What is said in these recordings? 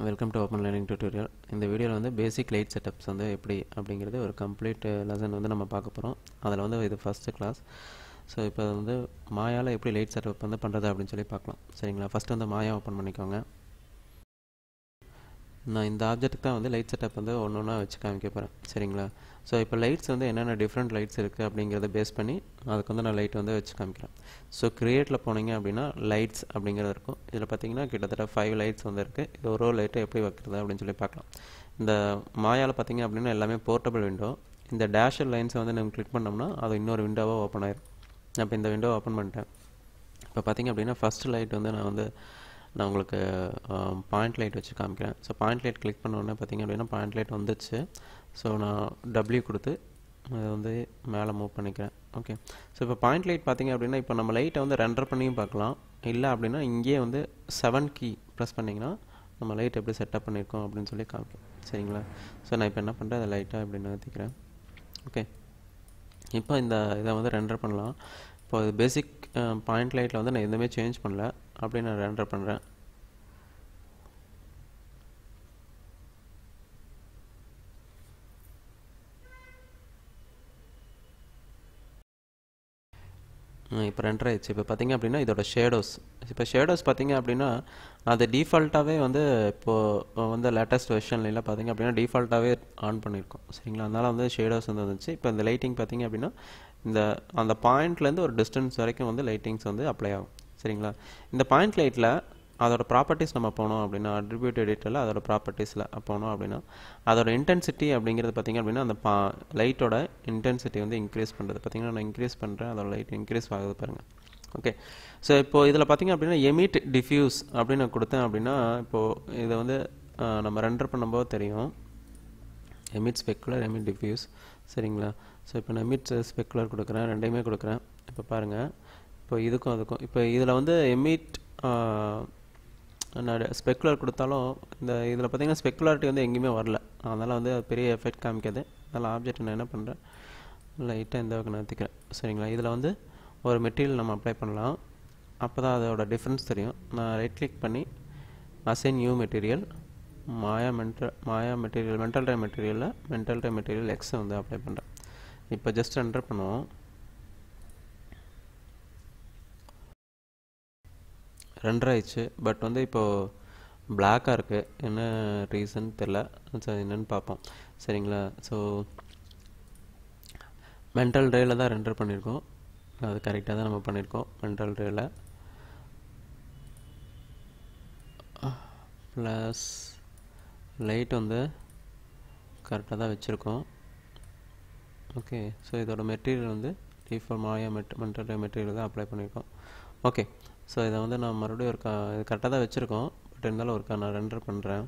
Welcome to Open Learning Tutorial. இந்த வீடியோல வந்து basic light setups வந்து எப்படி அப்படிங்கிறது ஒரு complete lesson வந்து நம்ம பார்க்க போறோம். அதுல வந்து இது first class. So இப்போ வந்து மாயால எப்படி light setup வந்து பண்றது அப்படினு சொல்லி பார்க்கலாம். சரிங்களா? ஃபர்ஸ்ட் வந்து மாயா ஓபன் பண்ணிக்கோங்க. நான் இந்த ஆப்ஜெக்ட் தான் வந்து லைட் செட்டப் வந்து ஒவ்வொன்றா வச்சு காமிக்க போகிறேன். சரிங்களா? ஸோ இப்போ லைட்ஸ் வந்து என்னென்ன டிஃப்ரெண்ட் லைட்ஸ் இருக்குது அப்படிங்கிறத பேஸ் பண்ணி அதுக்கு வந்து நான் லைட் வந்து வச்சு காமிக்கிறேன். ஸோ கிரியேட்டில் போனீங்க அப்படின்னா லைட்ஸ் அப்படிங்கிறது இருக்கும். இதில் பார்த்தீங்கன்னா கிட்டத்தட்ட 5 லைட்ஸ் வந்து இருக்குது. இது ஒரு லைட்டை எப்படி வைக்கிறது அப்படின்னு சொல்லி பார்க்கலாம். இந்த மாயாவில் பார்த்தீங்க அப்படின்னா எல்லாமே போர்ட்டபிள் விண்டோ. இந்த டேஷர் லைன்ஸை வந்து நம்ம கிளிக் பண்ணோம்னா அது இன்னொரு விண்டோவாக ஓப்பன் ஆயிடும். இப்போ இந்த விண்டோ ஓப்பன் பண்ணிட்டேன். இப்போ பார்த்தீங்க அப்படின்னா ஃபஸ்ட் லைட் வந்து நான் உங்களுக்கு பாயிண்ட் லைட் வச்சு காமிக்கிறேன். ஸோ பாயிண்ட் லைட் கிளிக் பண்ண உடனே பார்த்தீங்க அப்படின்னா பாயிண்ட் லைட் வந்துச்சு. ஸோ நான் W கொடுத்து அதை வந்து மேலே மூவ் பண்ணிக்கிறேன். ஓகே. ஸோ இப்போ பாயிண்ட் லைட் பார்த்தீங்க அப்படின்னா இப்போ நம்ம லைட்டை வந்து ரெண்டர் பண்ணியும் பார்க்கலாம். இல்லை அப்படின்னா இங்கேயே வந்து 7 கீ ப்ரெஸ் பண்ணிங்கன்னா நம்ம லைட் எப்படி செட்டப் பண்ணியிருக்கோம் அப்படின்னு சொல்லி காமிக்கும். சரிங்களா? ஸோ நான் இப்போ என்ன பண்ணுறேன், அதை லைட்டாக இப்படி நிறுத்திக்கிறேன். ஓகே. இப்போ இதை வந்து ரெண்டர் பண்ணலாம். இப்போ பேசிக் பாயிண்ட் லைட்டில் வந்து நான் எதுவுமே சேஞ்ச் பண்ணல. அப்படி நான் ரெண்டர் பண்ணுறேன். இப்போ ரெண்டர் ஆயிடுச்சு. இப்போ பார்த்தீங்க அப்படின்னா இதோட ஷேடோஸ். இப்போ ஷேடோஸ் பார்த்தீங்க அப்படின்னா அது டிஃபால்ட்டாகவே வந்து இப்போது வந்து லேட்டஸ்ட் வெர்ஷன்லாம் பார்த்தீங்க அப்படின்னா டிஃபால்ட்டாகவே ஆன் பண்ணியிருக்கோம். சரிங்களா? அதனால் வந்து ஷேடோஸ் வந்து வந்துச்சு. இப்போ இந்த லைட்டிங் பார்த்தீங்க அப்படின்னா அந்த பாயிண்ட்லேருந்து ஒரு டிஸ்டன்ஸ் வரைக்கும் வந்து லைட்டிங்ஸ் வந்து அப்ளை ஆகும். சரிங்களா? இந்த பாயிண்ட் லைட்டில் அதோட ப்ராப்பர்ட்டிஸ் நம்ம போனோம் அப்படின்னா அட்ரிபியூட் எடிட்டரில் அதோட ப்ராப்பர்ட்டிஸில் போனோம் அப்படின்னா அதோட இன்டென்சிட்டி அப்படிங்கிறது பார்த்திங்க அப்படின்னா அந்த லைட்டோட இன்டென்சிட்டி வந்து இன்க்ரீஸ் பண்ணுறது. பார்த்திங்கன்னா நான் இன்க்ரீஸ் பண்ணுறேன், அதோட லைட் இன்க்ரீஸ் ஆகுது பாருங்கள். ஓகே. ஸோ இப்போது இதில் பார்த்திங்க அப்படின்னா எமிட் டிஃப்யூஸ் அப்படின்னு நான் கொடுத்தேன் அப்படின்னா இப்போது இதை வந்து நம்ம ரெண்டர் பண்ணும்போது தெரியும். Emit specular, emit diffuse. சரிங்களா? ஸோ இப்போ நான் எமிட் ஸ்பெக்குலர் கொடுக்குறேன், ரெண்டையுமே கொடுக்குறேன். இப்போ பாருங்கள், இப்போ இதுக்கும் அதுக்கும் இப்போ இதில் வந்து எமிட் நான் ஸ்பெக்குலர் கொடுத்தாலும் இதில் பார்த்தீங்கன்னா ஸ்பெக்குலாரிட்டி வந்து எங்கேயுமே வரல. அதனால் வந்து பெரிய எஃபெக்ட் காமிக்காது. அதனால் ஆப்ஜெக்ட் நான் என்ன பண்ணுறேன், லைட்டாக இந்த பக்கம் நிறுத்திக்கிறேன். சரிங்களா? இதில் வந்து ஒரு மெட்டீரியல் நம்ம அப்ளை பண்ணலாம். அப்போ தான் அதோட டிஃப்ரென்ஸ் தெரியும். நான் ரைட் கிளிக் பண்ணி அசைன் நியூ மெட்டீரியல், மாயா மெட்டீரியல் மென்டல் டை மெட்டீரியல் எக்ஸை வந்து அப்ளை பண்ணுறேன். இப்போ ஜஸ்ட் என்டர் பண்ணுவோம். ரெண்டர் ஆயிடுச்சு. பட் வந்து இப்போது பிளாக்காக இருக்குது. என்ன ரீசன் தெரில. சரி, என்னென்னு பார்ப்போம். சரிங்களா? ஸோ மென்டல் டேயில் தான் ரெண்டர் பண்ணியிருக்கோம். அது கரெக்டாக தான் நம்ம பண்ணியிருக்கோம். மென்டல் டேயில் ப்ளஸ் லைட் வந்து கரெக்டாக தான் வச்சுருக்கோம். ஓகே. ஸோ இதோட மெட்டீரியல் வந்து டிஃபால்ட் மாயா மென்டல் டே மெட்டீரியல் தான் அப்ளை பண்ணியிருக்கோம். ஓகே. ஸோ இதை வந்து நான் மறுபடியும் இது கரெக்டாக தான் வச்சுருக்கோம். பட் இருந்தாலும் நான் ரெண்டர் பண்ணுறேன்.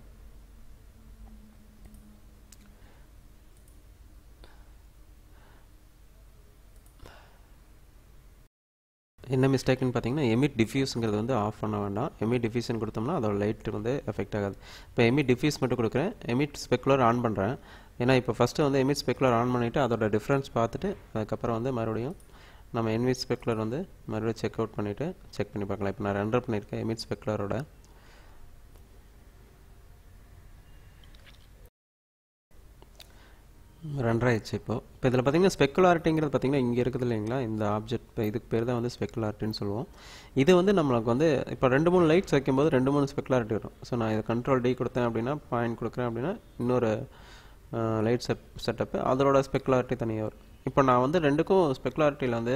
என்ன மிஸ்டேக்குன்னு பார்த்தீங்கன்னா எமிட் டிஃப்யூஸுங்கிறது வந்து ஆஃப் பண்ண வேண்டாம். எமிட் டிஃப்யூஷன் கொடுத்தோம்னா அதோட லைட் வந்து எஃபெக்ட் ஆகாது. இப்போ எமிட் டிஃப்யூஸ் மட்டும் கொடுக்குறேன். எமிட் ஸ்பெக்குலர் ஆன் பண்ணுறேன். ஏன்னா இப்போ ஃபஸ்ட்டு வந்து எமிட் ஸ்பெக்குலர் ஆன் பண்ணிவிட்டு அதோட டிஃப்ரென்ஸ் பார்த்துட்டு அதுக்கப்புறம் வந்து மறுபடியும் நம்ம எமிட் ஸ்பெக்குலர் வந்து மறுபடியும் செக் அவுட் பண்ணிவிட்டு செக் பண்ணி பார்க்கலாம். இப்போ நான் ரெண்டர் பண்ணியிருக்கேன் எமிட் ஸ்பெக்குலரோட. ரெண்டர் ஆயிடுச்சு. இப்போ இதில் பார்த்தீங்கன்னா ஸ்பெக்குலாரிட்டிங்கிறது பார்த்தீங்கன்னா இங்கே இருக்குது இல்லைங்களா, இந்த ஆப்ஜெக்ட் இதுக்கு பேர் தான் வந்து ஸ்பெக்குலாரிட்டின்னு சொல்லுவோம். இது வந்து நம்மளுக்கு வந்து இப்போ 2-3 லைட்ஸ் வைக்கும்போது 2-3 ஸ்பெக்குலாரிட்டி வரும். ஸோ நான் இதை கண்ட்ரோல் D கொடுத்தேன் அப்படின்னா பாயிண்ட் கொடுக்குறேன் அப்படின்னா இன்னொரு லைட் செட்டப்பு அதோட ஸ்பெக்குலாரிட்டி தனியாக வரும். இப்போ நான் வந்து ரெண்டுக்கும் ஸ்பெக்குலாரிட்டியில் வந்து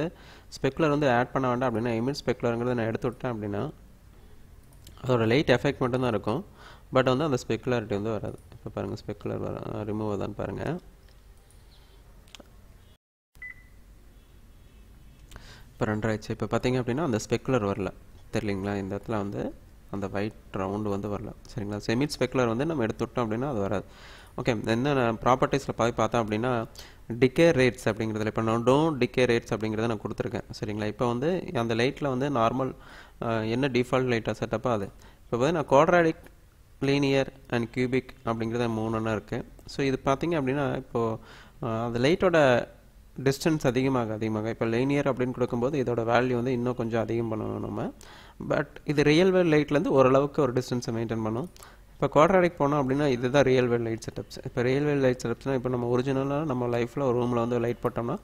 ஸ்பெக்குலர் வந்து ஆட் பண்ண வேண்டாம் அப்படின்னா எமிட் ஸ்பெக்குலருங்கிறத நான் எடுத்து விட்டேன் அப்படின்னா அதோட லைட் எஃபெக்ட் மட்டும்தான் இருக்கும். பட் வந்து அந்த ஸ்பெக்குலாரிட்டி வந்து வராது. இப்போ பாருங்கள், ஸ்பெக்குலர் ரிமூவ் ஆகுதான்னு பாருங்கள். இப்போ ரெண்டர் ஆயிடுச்சு. இப்போ பார்த்தீங்க அப்படின்னா அந்த ஸ்பெக்குலர் வரல. தெரியலிங்களா? இந்த இடத்துல வந்து அந்த ஒயிட் ரவுண்டு வந்து வரல. சரிங்களா? எமிட் ஸ்பெக்குலர் வந்து நம்ம எடுத்து விட்டோம் அப்படின்னா அது வராது. ஓகே. என்ன ப்ராப்பர்ட்டிஸில் பார்த்தோம் அப்படின்னா டிகே ரேட்ஸ் அப்படிங்கிறதுல இப்போ நான் டோன்ட் டிகே ரேட்ஸ் அப்படிங்கிறத நான் கொடுத்துருக்கேன். சரிங்களா? இப்போ வந்து அந்த லைட்டில் வந்து நார்மல் என்ன டிஃபால்ட் லைட்டாக செட்டப்போ அது இப்போ வந்து நான் குவாட்ராடிக், லீனியர் அண்ட் கியூபிக் அப்படிங்கிறத 3 இருக்குது. ஸோ இது பார்த்தீங்க அப்படின்னா இப்போது அந்த லைட்டோட டிஸ்டன்ஸ் அதிகமாக இப்போ லீனியர் அப்படின்னு கொடுக்கும்போது இதோட வேல்யூ வந்து இன்னும் கொஞ்சம் அதிகம் பண்ணணும் நம்ம. பட் இது ரியல் வேர்ல்ட் லைட்லேருந்து ஓரளவுக்கு ஒரு டிஸ்டன்ஸை மெயின்டைன் பண்ணும். இப்போ இப்போ குவாட்ராடிக் போனோம் அப்படின்னா இதுதான் ரியல் வேல் லைட் செட்டப்ஸ். இப்போ ரியல் வேல் லைட் செட்டப்ஸ்னால் இப்போ நம்ம ஒரிஜினலாக நம்ம லைஃப்பில் ஒரு ரூமில் வந்து லைட் போட்டோம்னா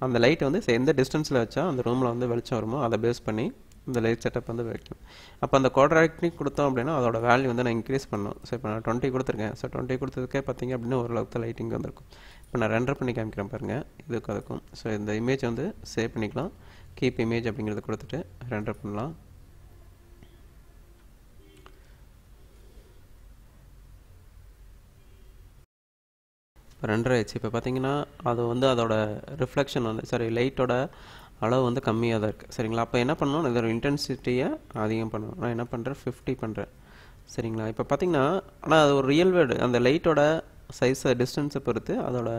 அந்த லைட் வந்து எந்த டிஸ்டன்ஸில் வச்சா அந்த ரூமில் வந்து வெளிச்சம் வருமோ அதை பேஸ் பண்ணி இந்த லைட் செட்டப் வந்து வைக்கணும். அப்போ அந்த குவாட்ராடிக் கொடுத்தோம் அப்படின்னா அதோட வேல்யூ வந்து நான் இன்க்ரீஸ் பண்ணணும். ஸோ இப்போ நான் 20 கொடுத்துருக்கேன். ஸோ 20 கொடுத்ததுக்கே பார்த்தீங்க அப்படின்னா ஓரளவுக்கு லைட்டிங் வந்திருக்கும். இப்போ நான் ரெண்டர் பண்ணி காமிக்கிறேன் பாருங்கள் இதுக்கு அதுக்கும். ஸோ இந்த இமேஜ் வந்து சேவ் பண்ணிக்கலாம். கீப் இமேஜ் அப்படிங்கிறத கொடுத்துட்டு ரெண்டர் பண்ணலாம். ரெண்டரை ஆயிடுச்சு. இப்போ பார்த்தீங்கன்னா அது வந்து அதோட ரிஃப்ளெக்ஷன் வந்து லைட்டோட அளவு வந்து கம்மியாக தான் இருக்குது. சரிங்களா? அப்போ என்ன பண்ணணும், இதோட இன்டென்சிட்டியை அதிகம் பண்ணணும். நான் என்ன பண்ணுறேன், 50 பண்ணுறேன். சரிங்களா? இப்போ பார்த்தீங்கன்னா ஆனால் அது ஒரு ரியல் வேர்டு அந்த லைட்டோட சைஸை டிஸ்டன்ஸை பொறுத்து அதோட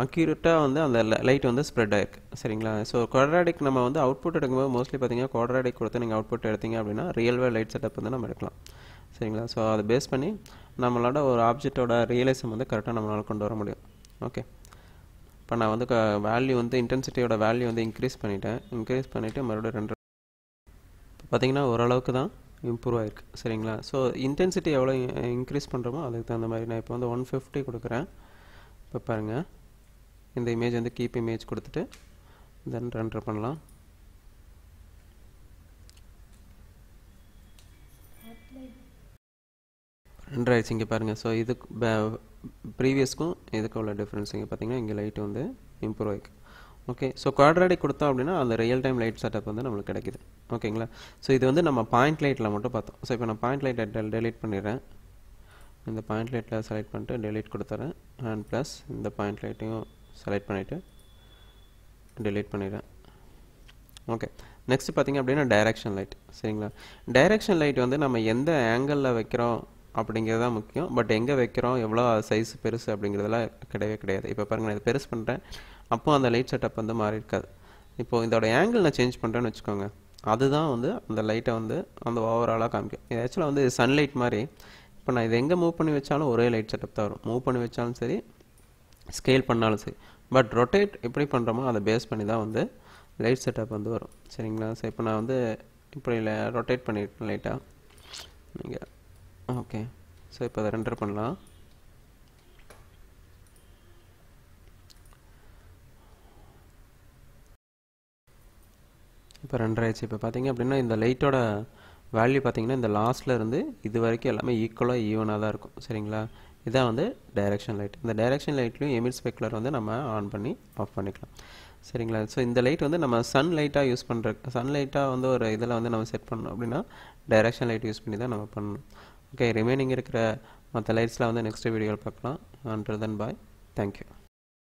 அக்யூரேட்டாக வந்து அந்த லைட் வந்து ஸ்ப்ரெட் ஆகிருக்கு. சரிங்களா? ஸோ குவாட்ராடிக் நம்ம வந்து அவுட்புட் எடுக்கும்போது மோஸ்ட்லி பார்த்தீங்கன்னா குவாட்ராடிக் கொடுத்து நீங்கள் அவுட்புட் எடுத்தீங்க அப்படின்னா ரியல் வேர்ட் லைட் செட்டப் வந்து நம்ம எடுக்கலாம். சரிங்களா? ஸோ அதை பேஸ் பண்ணி நம்மளோட ஒரு ஆப்ஜெக்டோட ரியலைசம் வந்து கரெக்டாக நம்மளால் கொண்டு வர முடியும். ஓகே, இப்போ நான் வந்து வேல்யூ வந்து இன்டென்சிட்டியோட வேல்யூ வந்து இன்க்ரீஸ் பண்ணிவிட்டு மறுபடியும் ரெண்டு பார்த்தீங்கன்னா ஓரளவுக்கு தான் இம்ப்ரூவ் ஆகிருக்கு. சரிங்களா? ஸோ இன்டென்சிட்டி எவ்வளோ இன்க்ரீஸ் பண்ணுறோமோ அதுக்கு தகுந்த மாதிரி நான் இப்போ வந்து 150 கொடுக்குறேன். இப்போ பாருங்கள் இந்த இமேஜ் வந்து கீப் இமேஜ் கொடுத்துட்டு தென் ரெண்டர் பண்ணலாம். ரெண்டர் ஆயிடுச்சு. இங்கே பாருங்கள். ஸோ இதுக்கு ப்ரீவியஸ்க்கும் இதுக்கு உள்ள டிஃப்ரென்ஸ் இங்கே பார்த்தீங்கன்னா இங்கே லைட் வந்து இம்ப்ரூவ் ஆகிருக்கு. ஓகே, ஸோ குவாட்ராடிக் கொடுத்தோம் அப்படின்னா அந்த ரியல் டைம் லைட் செட்டப் வந்து நம்மளுக்கு கிடைக்குது. ஓகேங்களா? ஸோ இது வந்து நம்ம பாயிண்ட் லைட்டில் மட்டும் பார்த்தோம். ஸோ இப்போ நான் பாயிண்ட் லைட்டை டெலீட் பண்ணிடுறேன். இந்த பாயிண்ட் லைட்டில் செலக்ட் பண்ணிட்டு டெலீட் கொடுத்துறேன். அண்ட் ப்ளஸ் இந்த பாயிண்ட் லைட்டையும் செலக்ட் பண்ணிவிட்டு டெலீட் பண்ணிடுறேன். ஓகே, நெக்ஸ்ட் பார்த்திங்க அப்படின்னா டைரக்ஷன் லைட். சரிங்களா? டைரக்ஷன் லைட் வந்து நம்ம எந்த ஆங்கிளில் வைக்கிறோம் அப்படிங்கிறது தான் முக்கியம். பட் எங்கே வைக்கிறோம், எவ்வளோ சைஸ் பெருசு அப்படிங்கிறதுலாம் கிடையவே கிடையாது. இப்போ பாருங்கள் நான் இதை பெருசு பண்ணுறேன், அப்போது அந்த லைட் செட்டப் வந்து மாறி இருக்காது. இப்போது இதோட ஆங்கிள் நான் சேஞ்ச் பண்ணுறேன்னு வச்சுக்கோங்க, அதுதான் வந்து அந்த லைட்டை வந்து அந்த ஓவராலாக காமிக்கும். இது ஆக்சுவலாக வந்து சன்லைட் மாதிரி. இப்போ நான் இதை எங்கே மூவ் பண்ணி வச்சாலும் ஒரே லைட் செட்டப் தான் வரும். மூவ் பண்ணி வச்சாலும் சரி, ஸ்கேல் பண்ணாலும் சரி. பட் ரொட்டேட் எப்படி பண்ணுறோமோ அதை பேஸ் பண்ணி தான் வந்து லைட் செட்டப் வந்து வரும். சரிங்களா? ஸோ இப்போ நான் வந்து இப்படி ரொட்டேட் பண்ணியிருக்கேன் லைட்டாக நீங்கள். ஓகே, ஸோ இப்போ அதை ரெண்டர் பண்ணலாம். இப்போ ரெண்டர் ஆயிடுச்சு. இப்போ பார்த்தீங்க அப்படின்னா இந்த லைட்டோட வேல்யூ பார்த்தீங்கன்னா இந்த லாஸ்ட்டில் இருந்து இது வரைக்கும் எல்லாமே ஈக்குவலாக ஈவனாக தான் இருக்கும். சரிங்களா? இதான் வந்து டைரக்ஷன் லைட். இந்த டைரக்ஷன் லைட்லையும் எமிட் ஸ்பெக்குலர் வந்து நம்ம ஆன் பண்ணி ஆஃப் பண்ணிக்கலாம். சரிங்களா? ஸோ இந்த லைட் வந்து நம்ம சன் லைட்டாக யூஸ் பண்ணுற சன் லைட்டாக வந்து ஒரு இதில் வந்து நம்ம செட் பண்ணணும் அப்படின்னா டைரக்ஷன் லைட் யூஸ் பண்ணி தான் நம்ம பண்ணணும். ஓகே, ரிமைனிங் இருக்கிற மற்ற லைட்ஸ்லாம் வந்து நெக்ஸ்ட் வீடியோவில் பார்க்கலாம். அன்டில் தென் பாய், தேங்க்யூ.